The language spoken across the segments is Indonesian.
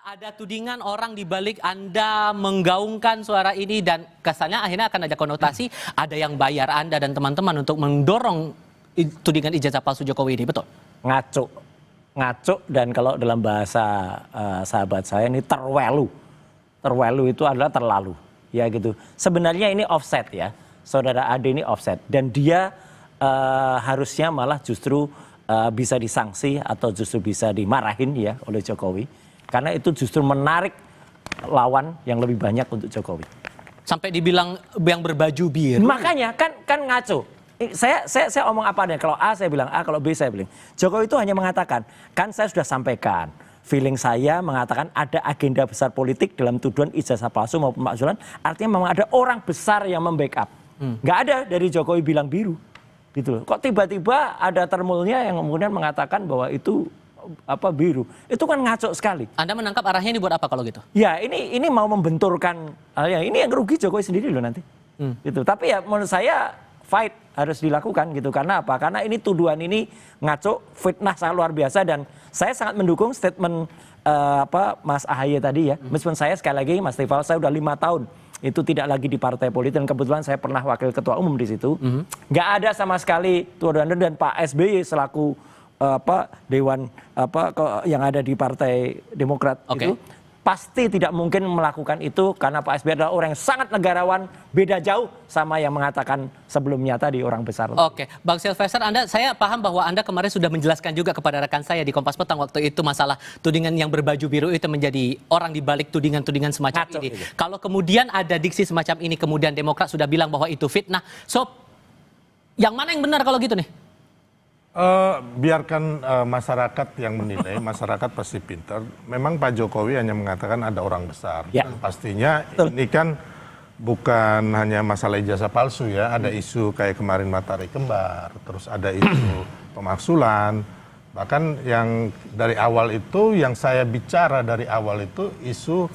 ada tudingan orang di balik Anda menggaungkan suara ini dan kesannya akhirnya akan ada konotasi ada yang bayar Anda dan teman-teman untuk mendorong tudingan ijazah palsu Jokowi ini, betul? Ngaco dan kalau dalam bahasa sahabat saya ini terwelu itu adalah terlalu, ya gitu. Sebenarnya ini offset ya, saudara Ade ini offset dan dia harusnya malah justru bisa disanksi atau justru bisa dimarahin ya oleh Jokowi. Karena itu justru menarik lawan yang lebih banyak untuk Jokowi. Sampai dibilang yang berbaju biru. Makanya kan ngaco. Saya omong apa nih? Kalau A saya bilang A, kalau B saya bilang. Jokowi itu hanya mengatakan, kan saya sudah sampaikan. Feeling saya mengatakan ada agenda besar politik dalam tuduhan ijazah palsu maupun pemakzulan. Artinya memang ada orang besar yang membackup. Nggak ada dari Jokowi bilang biru. Gitu loh. Kok tiba-tiba ada termulnya yang kemudian mengatakan bahwa itu biru. Itu kan ngaco sekali. Anda menangkap arahnya ini buat apa kalau gitu? Ya ini mau membenturkan, ya ini yang rugi Jokowi sendiri loh nanti. Gitu. Tapi ya menurut saya fight harus dilakukan gitu. Karena apa? Karena ini tuduhan ini ngaco, fitnah sangat luar biasa dan saya sangat mendukung statement Mas Ahaye tadi ya. Meskipun saya sekali lagi Mas Tifal, saya udah 5 tahun itu tidak lagi di partai politik dan kebetulan saya pernah wakil ketua umum di situ. Nggak ada sama sekali tuduhan dan Pak SBY selaku dewan yang ada di Partai Demokrat itu pasti tidak mungkin melakukan itu karena Pak SBY adalah orang yang sangat negarawan, beda jauh sama yang mengatakan sebelumnya tadi orang besar. Oke, Bang Sylvester, saya paham bahwa Anda kemarin sudah menjelaskan juga kepada rekan saya di Kompas Petang waktu itu masalah tudingan yang berbaju biru itu menjadi orang di balik tudingan-tudingan semacam ini. Gitu. Kalau kemudian ada diksi semacam ini, kemudian Demokrat sudah bilang bahwa itu fitnah, so yang mana yang benar kalau gitu nih? Biarkan masyarakat yang menilai, masyarakat pasti pintar. Memang Pak Jokowi hanya mengatakan ada orang besar. Ya. Dan pastinya ini kan bukan hanya masalah ijazah palsu ya, ada isu kayak kemarin matahari kembar, terus ada isu pemaksulan. Bahkan yang dari awal itu, yang saya bicara dari awal itu isu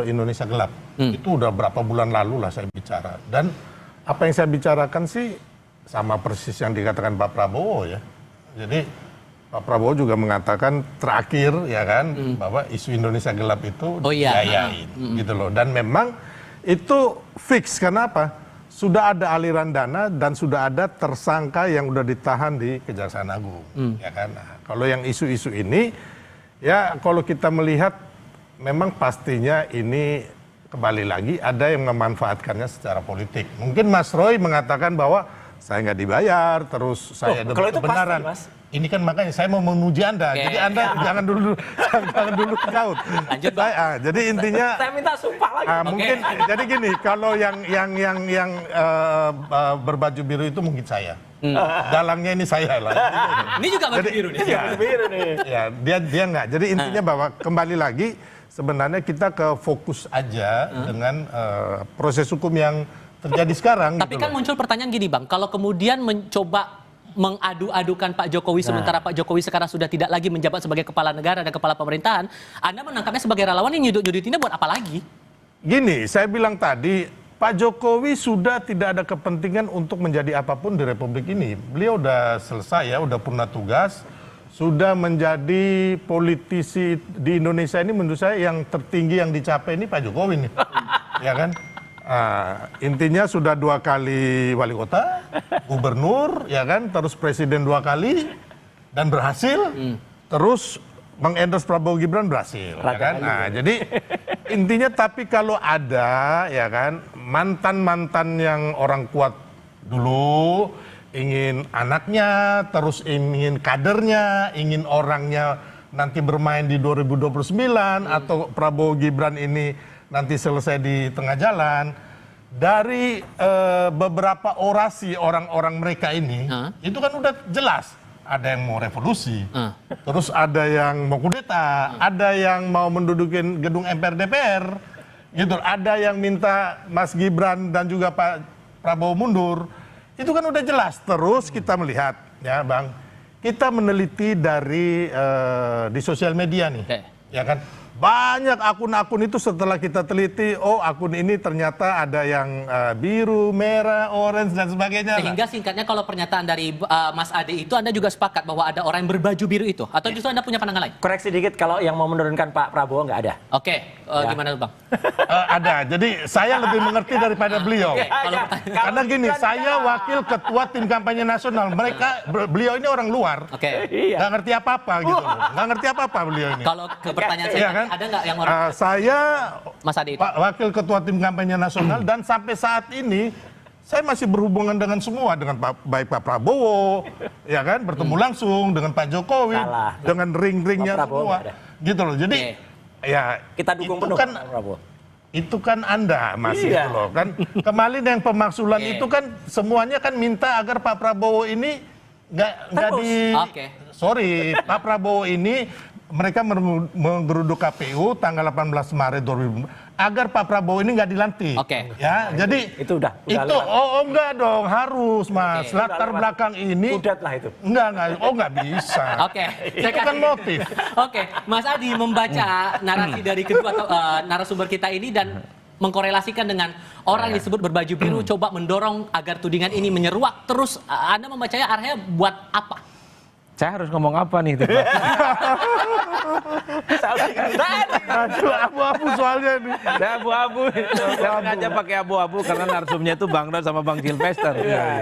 Indonesia gelap. Itu udah berapa bulan lalu lah saya bicara. Dan apa yang saya bicarakan sih sama persis yang dikatakan Pak Prabowo ya. Jadi Pak Prabowo juga mengatakan terakhir ya kan bahwa isu Indonesia gelap itu diayain gitu loh. Dan memang itu fix, kenapa? Sudah ada aliran dana dan sudah ada tersangka yang udah ditahan di Kejaksaan Agung ya kan. Nah, kalau yang isu-isu ini ya kalau kita melihat memang pastinya ini kembali lagi ada yang memanfaatkannya secara politik. Mungkin Mas Roy mengatakan bahwa saya nggak dibayar, terus saya ada kebenaran. Pasti, Mas. Ini kan makanya saya mau menguji Anda. Jadi Anda jangan dulu nyaut. Lanjut, Bang. Jadi intinya saya minta sumpah lagi. Mungkin jadi gini, kalau yang berbaju biru itu mungkin saya. Dalangnya ini saya lah. Ini juga baju biru nih. Ya, dia nggak. Jadi intinya bahwa kembali lagi sebenarnya kita ke fokus aja dengan proses hukum yang terjadi sekarang. Tapi gitu kan muncul pertanyaan gini Bang, kalau kemudian mencoba mengadu-adukan Pak Jokowi sementara Pak Jokowi sekarang sudah tidak lagi menjabat sebagai kepala negara dan kepala pemerintahan, Anda menangkapnya sebagai relawan yang nyudut-nyudutinnya buat apa lagi? Gini, saya bilang tadi, Pak Jokowi sudah tidak ada kepentingan untuk menjadi apapun di Republik ini. Beliau udah selesai ya, udah purna tugas, sudah menjadi politisi di Indonesia ini menurut saya yang tertinggi yang dicapai ini Pak Jokowi nih, ya kan? Intinya sudah 2 kali wali kota, gubernur, ya kan, terus presiden 2 kali dan berhasil, terus mengendorse Prabowo Gibran berhasil, ya kan. Nah, jadi intinya tapi kalau ada, ya kan, mantan yang orang kuat dulu ingin anaknya, terus ingin kadernya, ingin orangnya nanti bermain di 2029 atau Prabowo Gibran ini nanti selesai di tengah jalan. Dari beberapa orasi orang-orang mereka ini, itu kan udah jelas. Ada yang mau revolusi, terus ada yang mau kudeta, ada yang mau mendudukin gedung MPR DPR, gitu. Ada yang minta Mas Gibran dan juga Pak Prabowo mundur. Itu kan udah jelas. Terus kita melihat, ya Bang, kita meneliti dari di sosial media nih, ya kan. banyak akun-akun itu setelah kita teliti, oh akun ini ternyata ada yang biru, merah, orange dan sebagainya. Sehingga singkatnya kalau pernyataan dari Mas Ade itu Anda juga sepakat bahwa ada orang yang berbaju biru itu? Atau justru Anda punya pandangan lain? Koreksi dikit, kalau yang mau menurunkan Pak Prabowo nggak ada. Oke, gimana Bang? Ada, jadi saya lebih mengerti daripada beliau. Kalau Karena gini, saya wakil ketua tim kampanye nasional. Beliau ini orang luar, Oke. nggak ngerti apa-apa gitu loh. Nggak ngerti apa-apa beliau ini. Kalau ke pertanyaan saya Iya tadi, kan? ada nggak yang orang Saya Mas Ade itu? wakil ketua tim kampanye nasional dan sampai saat ini saya masih berhubungan dengan semua, dengan baik Pak Prabowo, ya kan, bertemu langsung dengan Pak Jokowi, Salah. dengan ring-ringnya Pak Prabowo semua, nggak ada. gitu loh. Jadi ya Kita dukung itu penuh kan, Pak Prabowo. itu kan Anda masih Iya. itu loh kan. Kemarin yang pemaksulan itu kan semuanya kan minta agar Pak Prabowo ini nggak di, Oke. sorry, Pak Prabowo ini mereka menggeruduk KPU tanggal 18 Maret 2000 agar Pak Prabowo ini nggak dilantik. Oke. Ya, jadi Itu udah itu lewat. enggak dong, harus Mas. Oke. Latar Udah belakang ini Udat lah itu. enggak bisa. Oke. Itu kan motif. Oke, Mas Adi membaca narasi dari kedua narasumber kita ini dan mengkorelasikan dengan orang yang disebut berbaju biru coba mendorong agar tudingan ini menyeruak terus. Anda membacanya arahnya buat apa? Saya harus ngomong apa nih? Tiba? Aduh, abu-abu soalnya nih. Saya abu-abu. Saya sengaja pakai abu-abu karena narsumnya itu Bang Rod sama Bang Sylvester.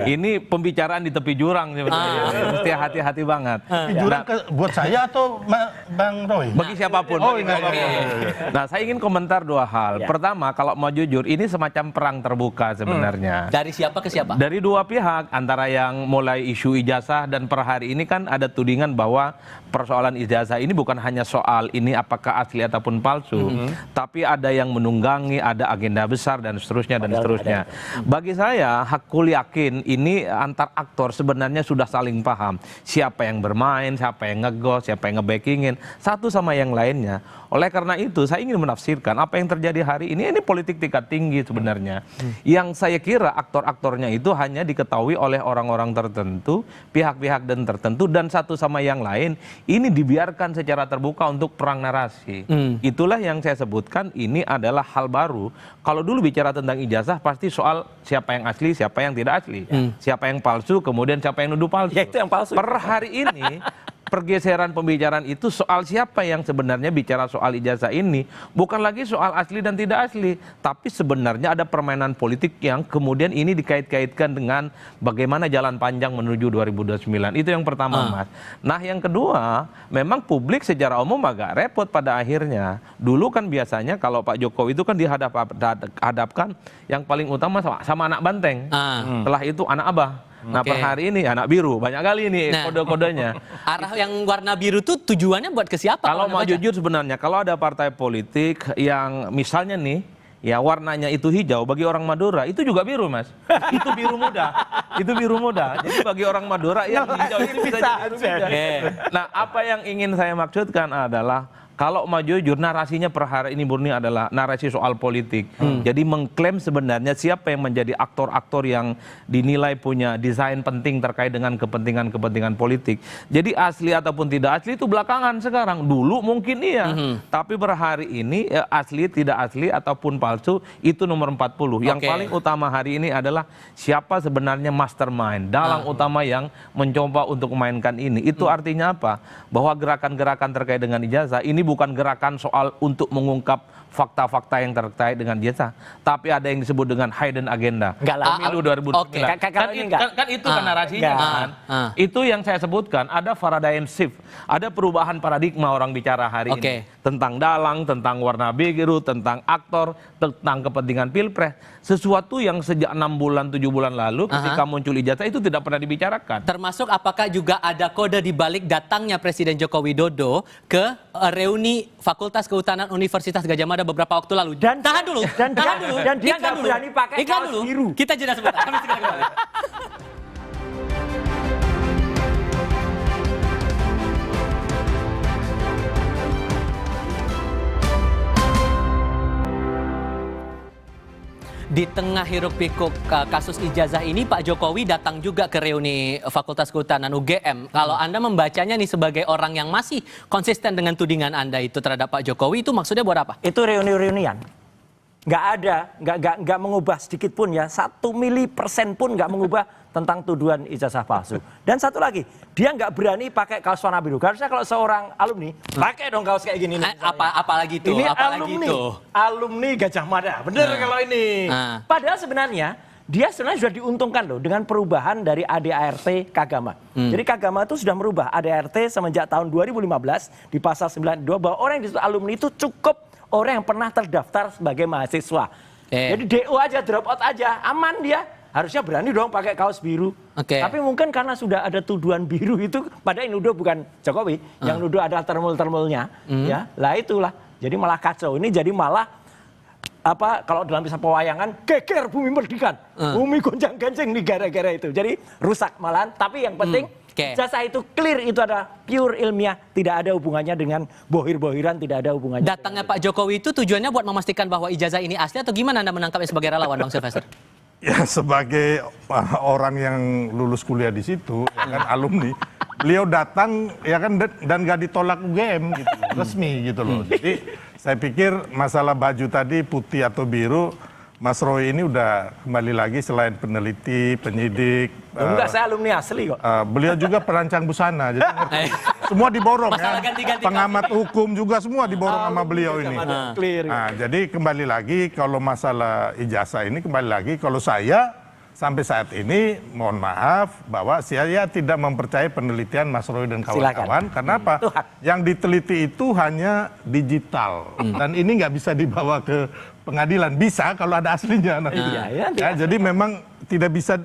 Ini pembicaraan di tepi jurang sebenarnya. Mesti hati-hati banget. Jurang buat saya atau Bang Roy? Bagi siapapun. Oh, bagi iya, siapapun. iya. Nah, saya ingin komentar dua hal. Ya. Pertama, kalau mau jujur, ini semacam perang terbuka sebenarnya. Dari siapa ke siapa? Dari dua pihak, antara yang mulai isu ijazah dan per hari ini kan ada tudingan bahwa persoalan ijazah ini bukan hanya soal ini apakah asli ataupun palsu, tapi ada yang menunggangi, ada agenda besar dan seterusnya dan seterusnya. Bagi saya, hakul yakin ini antar aktor sebenarnya sudah saling paham siapa yang bermain, siapa yang ngegos, siapa yang ngebackingin satu sama yang lainnya. Oleh karena itu, saya ingin menafsirkan apa yang terjadi hari ini politik tingkat tinggi sebenarnya. Yang saya kira aktor-aktornya itu hanya diketahui oleh orang-orang tertentu, pihak-pihak dan tertentu, dan satu sama yang lain ini dibiarkan secara terbuka untuk perang narasi. Itulah yang saya sebutkan ini adalah hal baru. Kalau dulu bicara tentang ijazah pasti soal siapa yang asli, siapa yang tidak asli. Siapa yang palsu, kemudian siapa yang nuduh palsu. Ya, itu yang palsu. Per hari ini pergeseran pembicaraan itu soal siapa yang sebenarnya bicara soal ijazah ini bukan lagi soal asli dan tidak asli, tapi sebenarnya ada permainan politik yang kemudian ini dikait-kaitkan dengan bagaimana jalan panjang menuju 2029. Itu yang pertama, Mas. Nah, yang kedua, memang publik secara umum agak repot pada akhirnya. Dulu kan biasanya kalau Pak Jokowi itu kan dihadapkan yang paling utama sama anak banteng. Setelah itu anak abah. Nah, per hari ini anak biru, banyak kali ini kode-kodenya. Arah yang warna biru itu tujuannya buat ke siapa? Kalau mau Anda baca? jujur sebenarnya, kalau ada partai politik yang misalnya nih, ya warnanya itu hijau, bagi orang Madura itu juga biru, Mas. Itu biru muda. Itu biru muda. Jadi bagi orang Madura yang hijau itu bisa jadi biru muda. Nah, apa yang ingin saya maksudkan adalah kalau mau jujur, narasinya per hari ini murni adalah narasi soal politik. Jadi mengklaim sebenarnya siapa yang menjadi aktor-aktor yang dinilai punya desain penting terkait dengan kepentingan-kepentingan politik. Jadi asli ataupun tidak asli itu belakangan sekarang. Dulu mungkin iya. Tapi per hari ini asli, tidak asli ataupun palsu itu nomor 40. Yang paling utama hari ini adalah siapa sebenarnya mastermind, dalang utama yang mencoba untuk memainkan ini. Itu artinya apa? Bahwa gerakan-gerakan terkait dengan ijazah ini bukan gerakan soal untuk mengungkap fakta-fakta yang terkait dengan ijazah, tapi ada yang disebut dengan hidden agenda. Enggak lah. Pemilu 2009. Oke. Kan itu kan narasinya kan. Itu yang saya sebutkan, ada paradigm shift, ada perubahan paradigma orang bicara hari ini. Tentang dalang, tentang warna biru, tentang aktor, tentang kepentingan pilpres. Sesuatu yang sejak 6 bulan, 7 bulan lalu ketika muncul ijazah itu tidak pernah dibicarakan. Termasuk apakah juga ada kode di balik datangnya Presiden Joko Widodo ke reuni Fakultas Kehutanan Universitas Gadjah Mada beberapa waktu lalu. Dan tahan dulu. dan dia Iklan nggak dulu. berani pakai Iklan kaos dulu. biru. Kita jeda sebentar. Kami segera kembali. di tengah hiruk pikuk kasus ijazah ini Pak Jokowi datang juga ke reuni Fakultas Kehutanan UGM. Kalau Anda membacanya nih sebagai orang yang masih konsisten dengan tudingan Anda itu terhadap Pak Jokowi, itu maksudnya buat apa? Itu reuni-reunian. Nggak ada, nggak mengubah sedikit pun ya, 1 milipersen pun nggak mengubah tentang tuduhan ijazah palsu. Dan satu lagi, dia nggak berani pakai kaos warna biru. Harusnya kalau seorang alumni, pakai dong kaos kayak gini. Apalagi itu? Ini Apalagi alumni, itu? alumni Gajah Mada. Bener kalau ini. Padahal sebenarnya dia sebenarnya sudah diuntungkan loh dengan perubahan dari ADART Kagama. Jadi Kagama itu sudah merubah ADART semenjak tahun 2015 di pasal 92 bahwa orang yang disebut alumni itu cukup orang yang pernah terdaftar sebagai mahasiswa. Jadi DO aja, drop out aja, aman dia. Harusnya berani dong pakai kaos biru. Tapi mungkin karena sudah ada tuduhan biru itu, padahal yang nuduh bukan Jokowi, yang nuduh ada termul-termulnya, ya. Lah itulah. Jadi malah kacau. Ini jadi malah kalau dalam kisah pewayangan, geger bumi merdikan, bumi gonjang-ganjing nih gara-gara itu. Jadi rusak malahan. Tapi yang penting ijazah itu clear, itu ada pure ilmiah, tidak ada hubungannya dengan bohir-bohiran, tidak ada hubungannya. Datangnya Pak Jokowi itu tujuannya buat memastikan bahwa ijazah ini asli atau gimana Anda menangkapnya sebagai relawan, Bang Sylvester? Ya sebagai orang yang lulus kuliah di situ, ya kan, alumni, beliau datang ya kan dan gak ditolak UGM gitu loh, resmi gitu loh. Jadi saya pikir masalah baju tadi putih atau biru, Mas Roy ini udah kembali lagi selain peneliti, penyidik. Enggak, saya alumni asli kok. Beliau juga perancang busana, jadi semua diborong Masalah ya. ganti-ganti Pengamat hukum juga semua diborong sama beliau ini. Nah, jadi kembali lagi kalau masalah ijazah ini kembali lagi kalau saya sampai saat ini mohon maaf bahwa saya tidak mempercayai penelitian Mas Roy dan kawan-kawan. Karena apa? Yang diteliti itu hanya digital dan ini nggak bisa dibawa ke pengadilan. Bisa kalau ada aslinya. Ya, jadi memang tidak bisa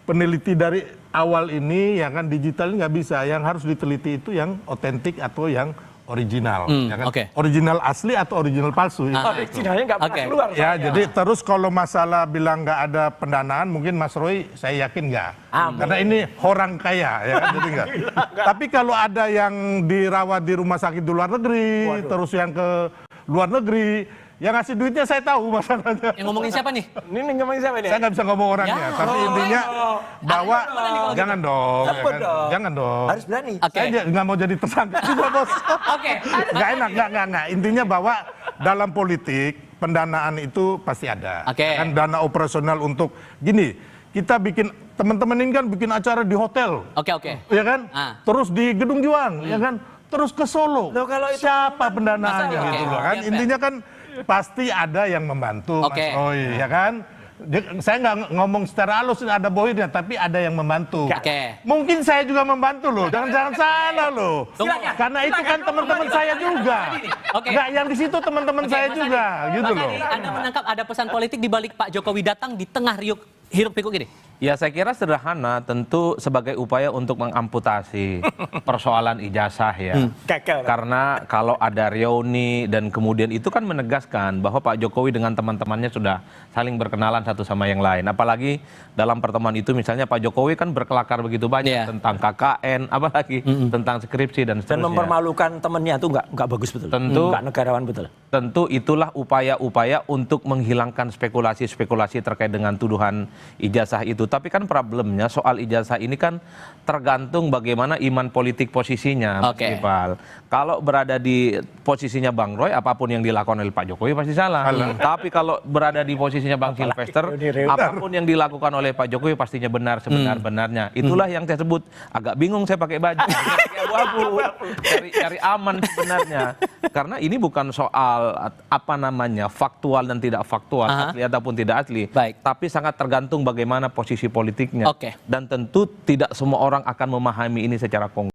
peneliti dari awal ini ya kan, digital ini nggak bisa. Yang harus diteliti itu yang otentik atau yang original. Ya kan? Original asli atau original palsu. Originalnya nggak pernah keluar. Ya, jadi terus kalau masalah bilang nggak ada pendanaan, mungkin Mas Roy saya yakin nggak. Karena ini orang kaya ya kan, jadi nggak. Tapi kalau ada yang dirawat di rumah sakit di luar negeri, terus yang ke luar negeri, yang ngasih duitnya saya tahu masalahnya. Yang ngomongin siapa nih? Ini ngomongin siapa nih? Saya nggak bisa ngomong orangnya, tapi intinya bahwa jangan dong, ya kan? Jangan dong. Harus berani. Saya nggak mau jadi tersangka juga, Bos. Nggak enak, nggak. Intinya bahwa dalam politik pendanaan itu pasti ada. Kan dana operasional untuk gini. Kita bikin, teman-teman ini kan bikin acara di hotel. Ya kan? Terus di Gedung Juang, ya kan? Terus ke Solo. Siapa pendanaannya gitu loh kan? Intinya kan pasti ada yang membantu Mas Roy, ya kan? Saya nggak ngomong secara halus ada bohirnya, tapi ada yang membantu. Mungkin saya juga membantu loh, jangan salah loh. Karena itu kan teman-teman saya juga. Nggak yang di situ teman-teman saya juga, gitu loh. Anda menangkap ada pesan politik di balik Pak Jokowi datang di tengah hiruk pikuk ini? Ya saya kira sederhana, tentu sebagai upaya untuk mengamputasi persoalan ijazah ya. Karena kalau ada reuni dan kemudian itu kan menegaskan bahwa Pak Jokowi dengan teman-temannya sudah saling berkenalan satu sama yang lain. Apalagi dalam pertemuan itu misalnya Pak Jokowi kan berkelakar begitu banyak tentang KKN, apalagi tentang skripsi dan seterusnya. Dan mempermalukan temannya itu nggak bagus betul. Tentu nggak negarawan betul. Tentu itulah upaya-upaya untuk menghilangkan spekulasi-spekulasi terkait dengan tuduhan ijazah itu. Tapi kan problemnya soal ijazah ini kan tergantung bagaimana iman politik posisinya, Mas Iqbal. Kalau berada di posisinya Bang Roy, apapun yang dilakukan oleh Pak Jokowi pasti salah. Tapi kalau berada di posisinya Bang Sylvester, apapun yang dilakukan oleh Pak Jokowi pastinya benar sebenar-benarnya. Itulah yang saya sebut agak bingung saya pakai baju, pakai abu-abu, cari aman sebenarnya. Karena ini bukan soal faktual dan tidak faktual, asli ataupun tidak asli, tapi sangat tergantung bagaimana posisi politiknya. Dan tentu tidak semua orang akan memahami ini secara konkret.